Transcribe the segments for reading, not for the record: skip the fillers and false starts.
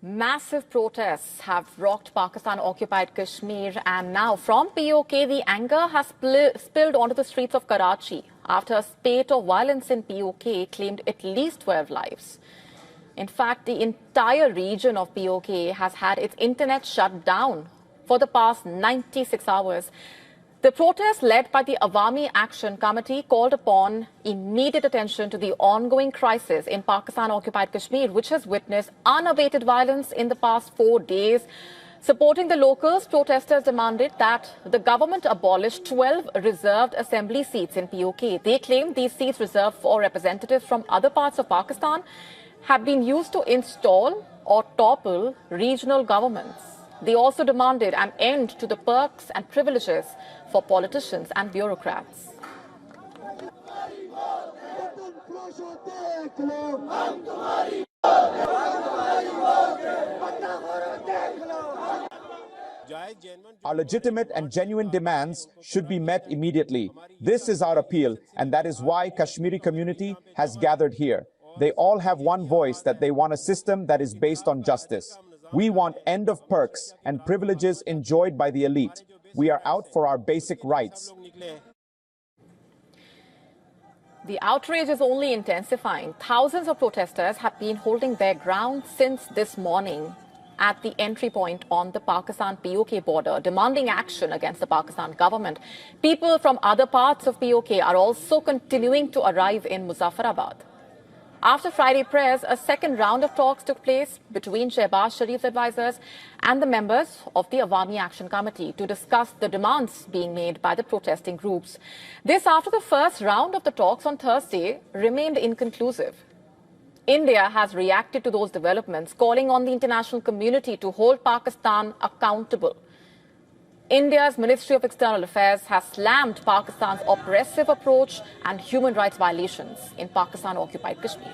Massive protests have rocked Pakistan-occupied Kashmir, and now from PoK, the anger has spilled onto the streets of Karachi after a spate of violence in PoK claimed at least 12 lives. In fact, the entire region of PoK has had its internet shut down for the past 96 hours. The protest led by the Awami Action Committee called upon immediate attention to the ongoing crisis in Pakistan-occupied Kashmir, which has witnessed unabated violence in the past 4 days. Supporting the locals, protesters demanded that the government abolish 12 reserved assembly seats in PoK. They claimed these seats reserved for representatives from other parts of Pakistan have been used to install or topple regional governments. They also demanded an end to the perks and privileges for politicians and bureaucrats. Our legitimate and genuine demands should be met immediately. This is our appeal, and that is why Kashmiri community has gathered here. They all have one voice, that they want a system that is based on justice. We want end of perks and privileges enjoyed by the elite. We are out for our basic rights. The outrage is only intensifying. Thousands of protesters have been holding their ground since this morning at the entry point on the Pakistan-PoK border, demanding action against the Pakistan government. People from other parts of PoK are also continuing to arrive in Muzaffarabad. After Friday prayers, a second round of talks took place between Shehbaz Sharif's advisors and the members of the Awami Action Committee to discuss the demands being made by the protesting groups. This after the first round of the talks on Thursday remained inconclusive. India has reacted to those developments, calling on the international community to hold Pakistan accountable. India's Ministry of External Affairs has slammed Pakistan's oppressive approach and human rights violations in Pakistan-occupied Kashmir.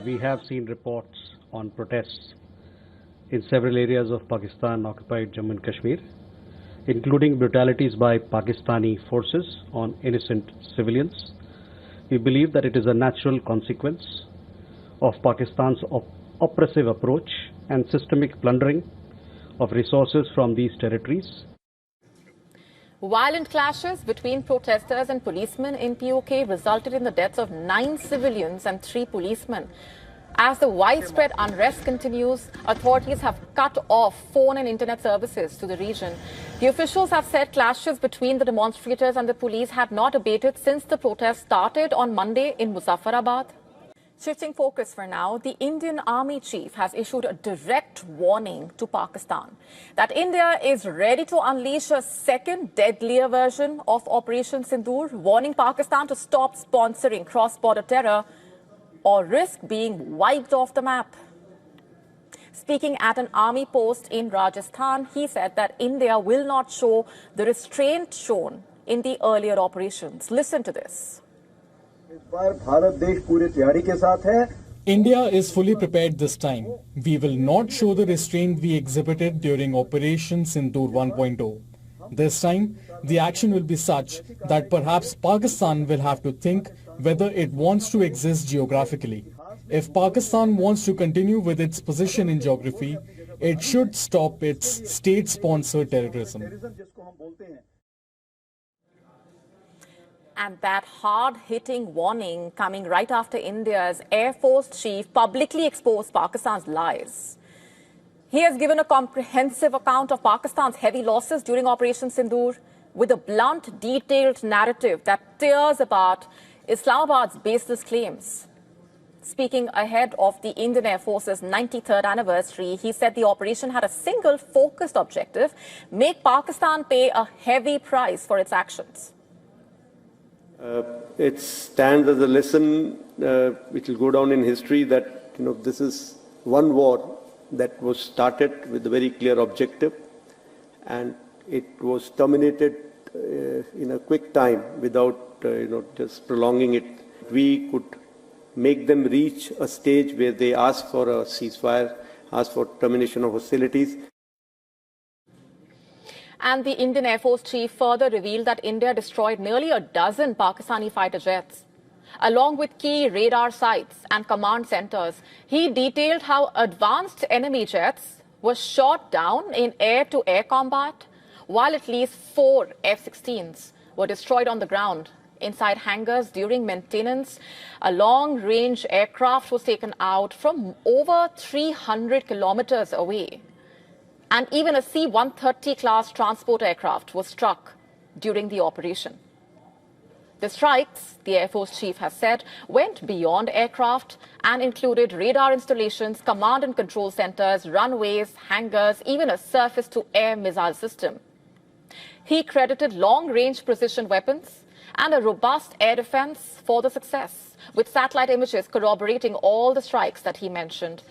We have seen reports on protests in several areas of Pakistan-occupied Jammu and Kashmir, including brutalities by Pakistani forces on innocent civilians. We believe that it is a natural consequence of Pakistan's oppressive approach and systemic plundering of resources from these territories. Violent clashes between protesters and policemen in PoK resulted in the deaths of 9 civilians and 3 policemen. As the widespread unrest continues, authorities have cut off phone and internet services to the region. The officials have said clashes between the demonstrators and the police have not abated since the protest started on Monday in Muzaffarabad. Shifting focus for now, the Indian Army Chief has issued a direct warning to Pakistan that India is ready to unleash a second deadlier version of Operation Sindoor, warning Pakistan to stop sponsoring cross-border terror or risk being wiped off the map. Speaking at an army post in Rajasthan, he said that India will not show the restraint shown in the earlier operations. Listen to this. India is fully prepared this time. We will not show the restraint we exhibited during Operation Sindoor 1.0. This time, the action will be such that perhaps Pakistan will have to think whether it wants to exist geographically. If Pakistan wants to continue with its position in geography, it should stop its state-sponsored terrorism. And that hard-hitting warning coming right after India's Air Force chief publicly exposed Pakistan's lies. He has given a comprehensive account of Pakistan's heavy losses during Operation Sindoor with a blunt, detailed narrative that tears apart Islamabad's baseless claims. Speaking ahead of the Indian Air Force's 93rd anniversary, he said the operation had a single focused objective: make Pakistan pay a heavy price for its actions. It stands as a lesson which will go down in history that, this is one war that was started with a very clear objective, and it was terminated in a quick time without, just prolonging it. We could make them reach a stage where they ask for a ceasefire, ask for termination of hostilities. And the Indian Air Force chief further revealed that India destroyed nearly a dozen Pakistani fighter jets. along with key radar sites and command centers. He detailed how advanced enemy jets were shot down in air-to-air combat, while at least 4 F-16s were destroyed on the ground. Inside hangars during maintenance, a long-range aircraft was taken out from over 300 kilometers away. And even a C-130 class transport aircraft was struck during the operation. The strikes, the Air Force chief has said, went beyond aircraft and included radar installations, command and control centers, runways, hangars, even a surface-to-air missile system. He credited long-range precision weapons and a robust air defense for the success, with satellite images corroborating all the strikes that he mentioned.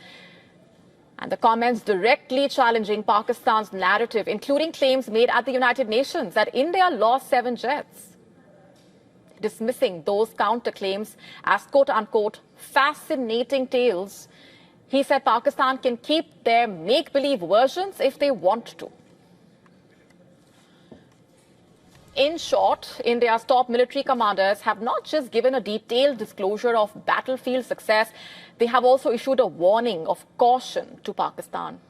And the comments directly challenging Pakistan's narrative, including claims made at the United Nations that India lost 7 jets. Dismissing those counterclaims as quote-unquote fascinating tales, he said Pakistan can keep their make-believe versions if they want to. In short, India's top military commanders have not just given a detailed disclosure of battlefield success, they have also issued a warning of caution to Pakistan.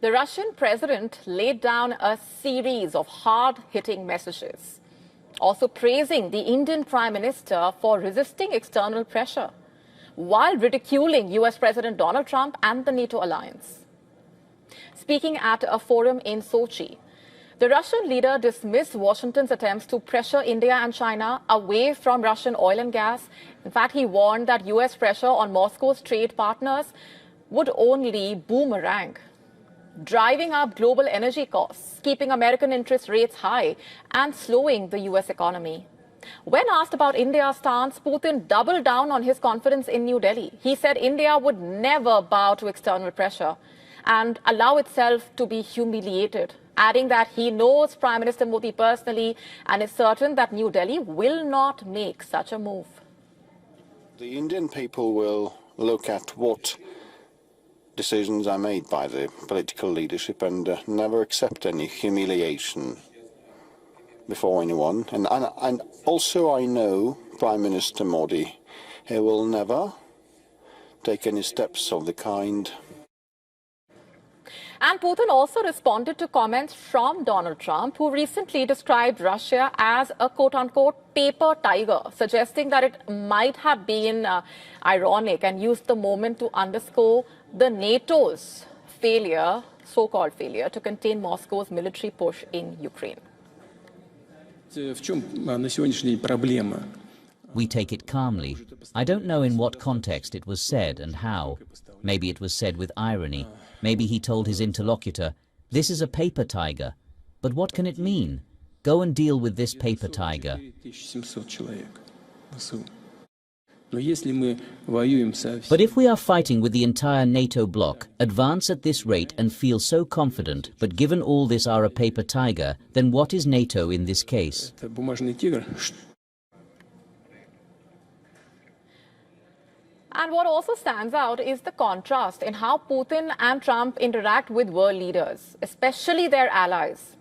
The Russian president laid down a series of hard-hitting messages, also praising the Indian Prime Minister for resisting external pressure, while ridiculing US President Donald Trump and the NATO alliance. Speaking at a forum in Sochi, the Russian leader dismissed Washington's attempts to pressure India and China away from Russian oil and gas. In fact, he warned that US pressure on Moscow's trade partners would only boomerang, driving up global energy costs, keeping American interest rates high, and slowing the US economy. When asked about India's stance, Putin doubled down on his confidence in New Delhi. He said India would never bow to external pressure and allow itself to be humiliated, adding that he knows Prime Minister Modi personally and is certain that New Delhi will not make such a move. The Indian people will look at what decisions are made by the political leadership and never accept any humiliation before anyone. And also I know Prime Minister Modi, he will never take any steps of the kind. And Putin also responded to comments from Donald Trump, who recently described Russia as a quote-unquote paper tiger, suggesting that it might have been ironic, and used the moment to underscore the NATO's failure, so-called failure, to contain Moscow's military push in Ukraine. We take it calmly. I don't know in what context it was said and how. Maybe it was said with irony. Maybe he told his interlocutor, "This is a paper tiger." But what can it mean? Go and deal with this paper tiger. But if we are fighting with the entire NATO bloc, advance at this rate and feel so confident, but given all this are a paper tiger, then what is NATO in this case? And what also stands out is the contrast in how Putin and Trump interact with world leaders, especially their allies.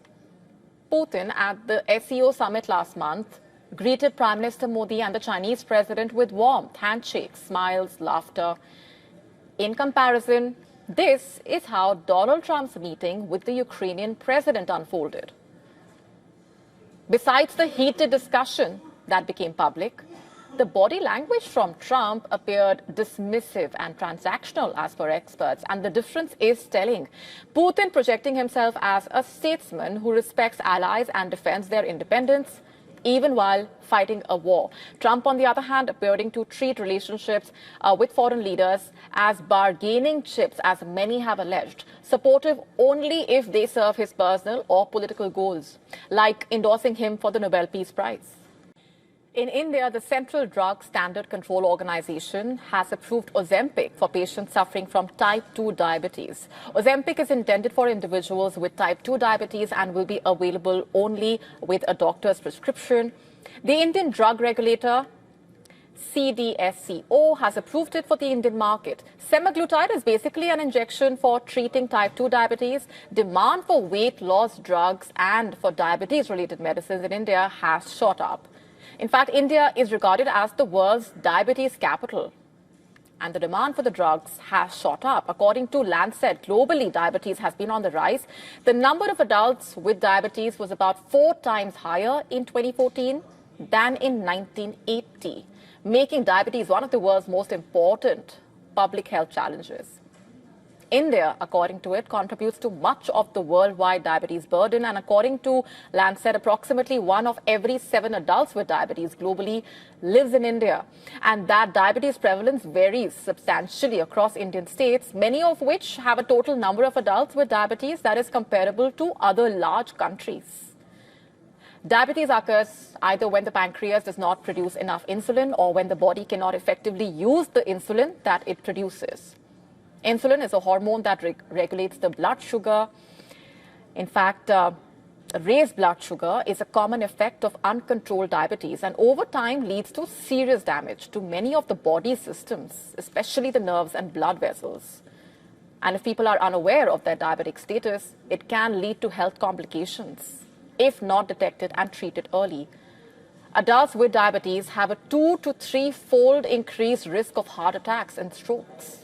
Putin, at the SEO summit last month, greeted Prime Minister Modi and the Chinese president with warmth, handshakes, smiles, laughter. In comparison, this is how Donald Trump's meeting with the Ukrainian president unfolded. Besides the heated discussion that became public, the body language from Trump appeared dismissive and transactional as per experts, and the difference is telling. Putin projecting himself as a statesman who respects allies and defends their independence, even while fighting a war. Trump, on the other hand, appearing to treat relationships with foreign leaders as bargaining chips, as many have alleged, supportive only if they serve his personal or political goals, like endorsing him for the Nobel Peace Prize. In India, the Central Drug Standard Control Organization has approved Ozempic for patients suffering from type 2 diabetes. Ozempic is intended for individuals with type 2 diabetes and will be available only with a doctor's prescription. The Indian drug regulator, CDSCO, has approved it for the Indian market. Semaglutide is basically an injection for treating type 2 diabetes. Demand for weight loss drugs and for diabetes-related medicines in India has shot up. In fact, India is regarded as the world's diabetes capital. And the demand for the drugs has shot up. According to Lancet, globally, diabetes has been on the rise. The number of adults with diabetes was about 4 times higher in 2014 than in 1980, making diabetes one of the world's most important public health challenges. India, according to it, contributes to much of the worldwide diabetes burden. And according to Lancet, approximately 1 of every 7 adults with diabetes globally lives in India. And that diabetes prevalence varies substantially across Indian states, many of which have a total number of adults with diabetes that is comparable to other large countries. Diabetes occurs either when the pancreas does not produce enough insulin or when the body cannot effectively use the insulin that it produces. Insulin is a hormone that regulates the blood sugar. In fact, raised blood sugar is a common effect of uncontrolled diabetes and over time leads to serious damage to many of the body systems, especially the nerves and blood vessels. And if people are unaware of their diabetic status, it can lead to health complications if not detected and treated early. Adults with diabetes have a 2 to 3-fold increased risk of heart attacks and strokes.